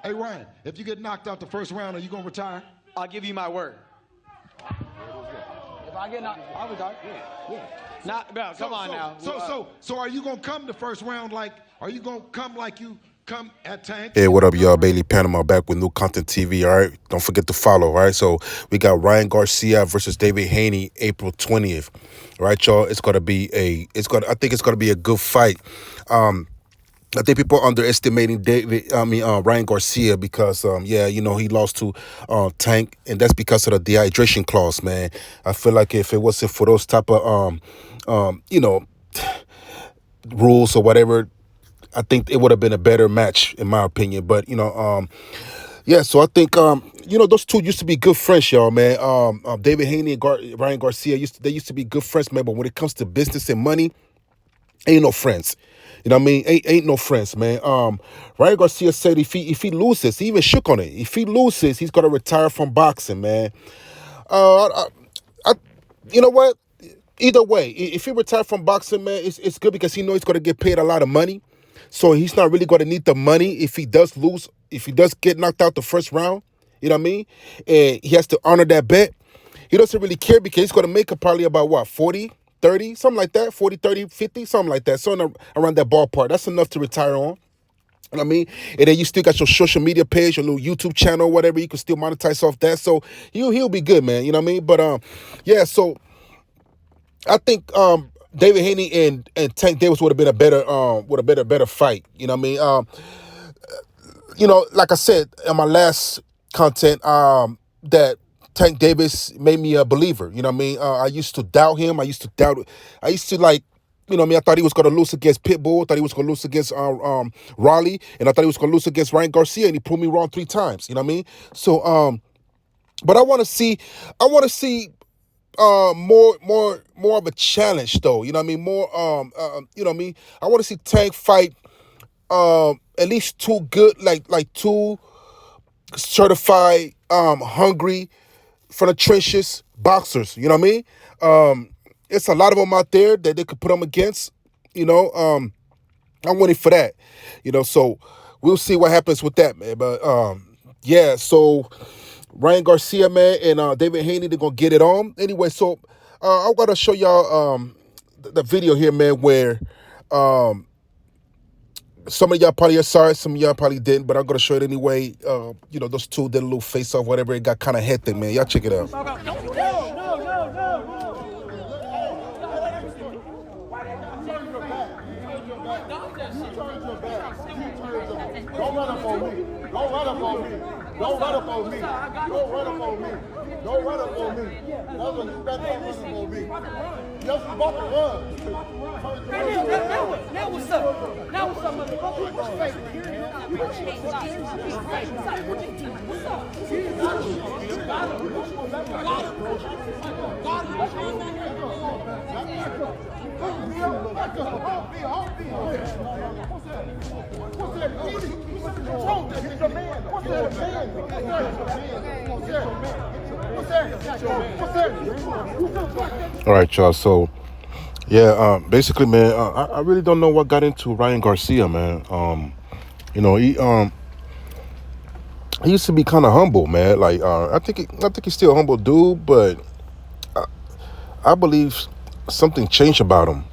Hey, Ryan, if you get knocked out the first round, are you going to retire? I'll give you my word. If I get knocked, I'll retire. Yeah. Not, bro, come on now. So are you going to come the first round are you going to come like you come at Tank? Hey, what up, y'all? Bailey Panama back with New Content TV, all right? Don't forget to follow, all right? So we got Ryan Garcia versus David Haney, April 20th, all right, y'all? I think it's going to be a good fight. I think people are underestimating Ryan Garcia because, he lost to Tank, and that's because of the dehydration clause, man. I feel like if it wasn't for those type of, rules or whatever, I think it would have been a better match, in my opinion. But, so I think, those two used to be good friends, y'all, man. David Haney and Ryan Garcia, used to be good friends, man. But when it comes to business and money, ain't no friends. You know what I mean? Ain't no friends, man. Ryan Garcia said if he loses, he even shook on it. If he loses, he's gonna retire from boxing, man. You know what? Either way, if he retire from boxing, man, it's good because he knows he's gonna get paid a lot of money. So he's not really gonna need the money if he does lose, if he does get knocked out the first round. You know what I mean? And he has to honor that bet. He doesn't really care because he's gonna make probably about what, 40? 30, something like that, 40, 30, 50, something like that. So around that ballpark. That's enough to retire on. You know what I mean? And then you still got your social media page, your little YouTube channel, whatever. You can still monetize off that. So he'll be good, man. You know what I mean? But so I think David Haney and Tank Davis would have been a better fight. You know what I mean? Like I said in my last content, that Tank Davis made me a believer. You know what I mean? I used to doubt him. I used to like, you know what I mean? I thought he was going to lose against Pitbull. I thought he was going to lose against Raleigh. And I thought he was going to lose against Ryan Garcia. And he proved me wrong 3 times. You know what I mean? So, but I want to see more of a challenge, though. You know what I mean? More, you know what I mean? I want to see Tank fight at least 2 good, like 2 certified, hungry, from the trenches boxers. You know what I mean? It's a lot of them out there that they could put them against. I'm waiting for that. So we'll see what happens with that, man. But so Ryan Garcia, man, and David Haney, they're gonna get it on. Anyway, so I'm gonna show y'all the video here, man, where some of y'all probably saw it, some of y'all probably didn't, but I'm gonna show it anyway. Those two did a little face off, whatever. It got kind of hectic, man. Y'all check it out. Don't run up on me. Don't run up on me. Don't run up on me. Don't run up on me. Don't run up on me. That's what you better not run up on me. Yes, you about to run. Now what's up? Now what's up, motherfucker? All right, y'all. So, basically, man, I really don't know what got into Ryan Garcia, man. He used to be kind of humble, man. Like, I think he's still a humble dude, but I believe something changed about him.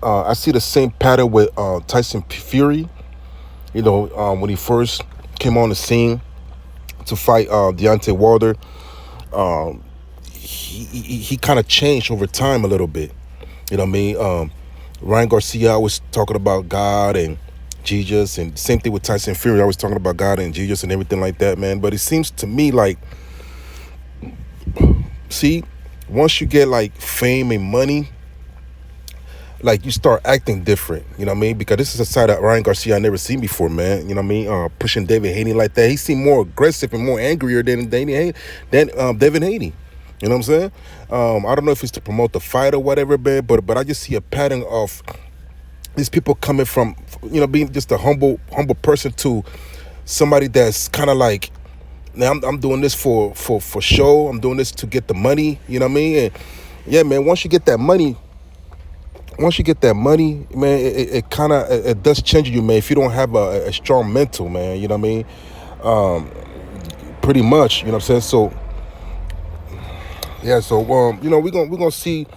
I see the same pattern with Tyson Fury. When he first came on the scene to fight Deontay Wilder, he kind of changed over time a little bit. You know what I mean? Ryan Garcia was talking about God and Jesus, and same thing with Tyson Fury. I was talking about God and Jesus and everything like that, man. But it seems to me like, once you get like fame and money, like you start acting different, you know what I mean? Because this is a side of Ryan Garcia I never seen before, man. You know what I mean? Pushing David Haney like that. He seemed more aggressive and more angrier than David Haney. You know what I'm saying? I don't know if it's to promote the fight or whatever, man, but I just see a pattern of these people coming from, being just a humble person to somebody that's kind of like, now I'm doing this for show. I'm doing this to get the money. You know what I mean? And yeah, man, once you get that money, once you get that money, man, it kind of it does change you, man. If you don't have a strong mental, man, you know what I mean. Pretty much, you know what I'm saying. So yeah, so you know, we're gonna see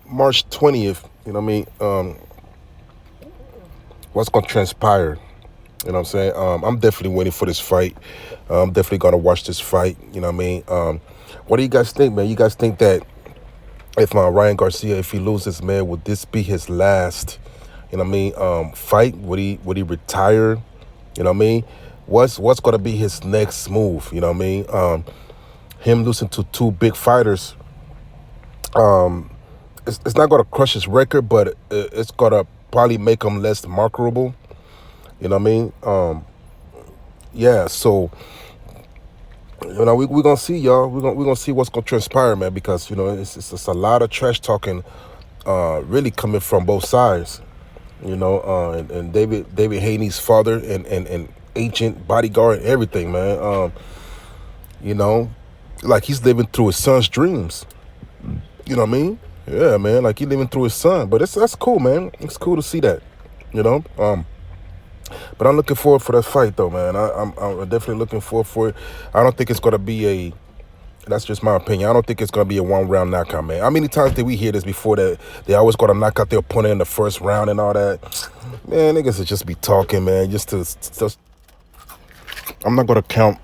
March 20th. You know what I mean. What's gonna transpire? You know what I'm saying. I'm definitely waiting for this fight. I'm definitely gonna watch this fight. You know what I mean. What do you guys think, man? You guys think that if Ryan Garcia, if he loses, man, would this be his last, you know what I mean, fight? Would he retire? You know what I mean? What's gonna be his next move? You know what I mean? Him losing to two big fighters, it's not gonna crush his record, but it's gonna probably make him less marketable. You know what I mean? Yeah. So you know, we're gonna see, y'all. We're gonna see what's gonna transpire, man, because you know it's a lot of trash talking, really coming from both sides. You know, and David Haney's father and agent, bodyguard, everything, man. You know, like he's living through his son's dreams. You know what I mean? Yeah, man. Like he living through his son. But that's cool, man. It's cool to see that. You know. But I'm looking forward for that fight, though, man. I'm definitely looking forward for it. I don't think it's gonna be a. That's just my opinion. I don't think it's gonna be a 1-round knockout, man. How many times did we hear this before, that they always gonna knock out their opponent in the first round and all that? Man, niggas will just be talking, man. Just I'm not gonna count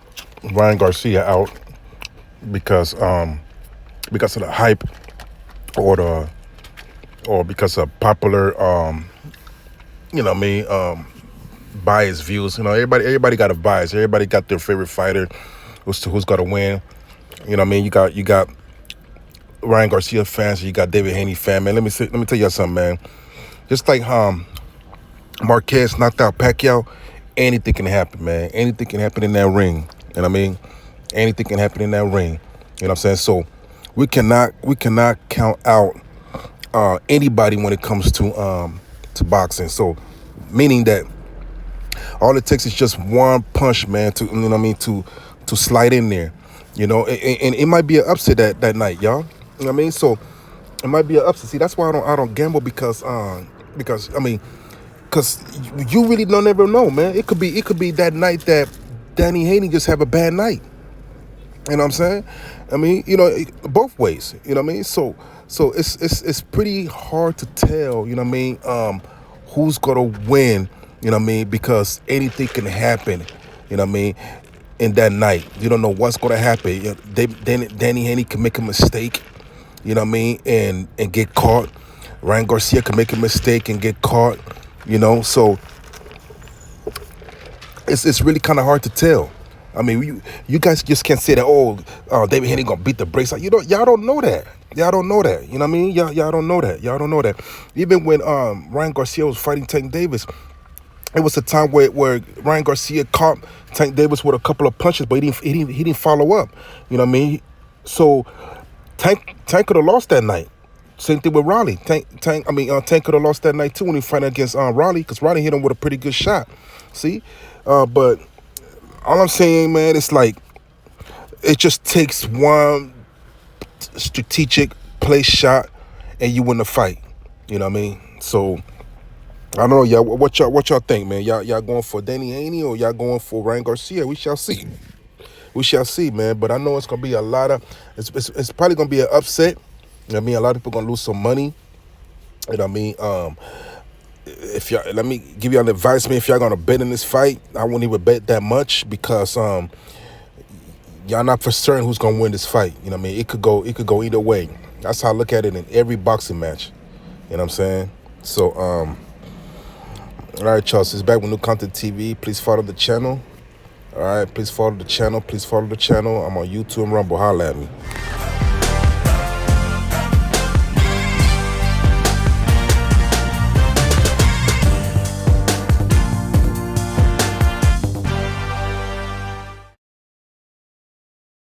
Ryan Garcia out because of the hype or because of popular you know what I mean, biased views. You know, everybody got a bias. Everybody got their favorite fighter who's gonna win. You know what I mean? You got Ryan Garcia fans, you got David Haney fan, man. Let me tell you something, man. Just like Marquez knocked out Pacquiao, anything can happen, man. Anything can happen in that ring. You know what I mean? Anything can happen in that ring. You know what I'm saying? So we cannot count out anybody when it comes to boxing. So meaning that all it takes is just one punch, man, to, you know what I mean, to slide in there. You know, and it might be an upset that night, y'all. You know what I mean? So it might be an upset. See, that's why I don't gamble, because you really don't ever know, man. It could be that night that Danny Haney just have a bad night. You know what I'm saying? I mean, you know, both ways. You know what I mean? So it's pretty hard to tell. You know what I mean? Who's gonna win? You know what I mean? Because anything can happen. You know what I mean? In that night, you don't know what's gonna happen. You know, Danny Haney can make a mistake. You know what I mean? And get caught. Ryan Garcia can make a mistake and get caught. You know, so it's really kind of hard to tell. I mean, you guys just can't say that, oh, David Haney gonna beat the brakes out. Y'all don't know that. Y'all don't know that. You know what I mean? Y'all don't know that. Y'all don't know that. Even when Ryan Garcia was fighting Tank Davis, it was a time where Ryan Garcia caught Tank Davis with a couple of punches, but he didn't follow up. You know what I mean? So Tank could have lost that night. Same thing with Raleigh. Tank could have lost that night too when he fought against Raleigh, because Raleigh hit him with a pretty good shot. See, but all I'm saying, man, it's like it just takes one strategic play shot and you win the fight. You know what I mean? So I don't know, y'all. What y'all think, man? Y'all going for Danny Haney or y'all going for Ryan Garcia? We shall see. We shall see, man. But I know it's gonna be a lot of. It's probably gonna be an upset. You know what I mean? A lot of people gonna lose some money. You know what I mean? If y'all, let me give y'all advice, man. If y'all gonna bet in this fight, I wouldn't even bet that much, because y'all not for certain who's gonna win this fight. You know what I mean? It could go either way. That's how I look at it in every boxing match. You know what I'm saying? So all right, y'all. So it's back with new content TV. Please follow the channel. All right, please follow the channel. Please follow the channel. I'm on YouTube and Rumble. Holla at me.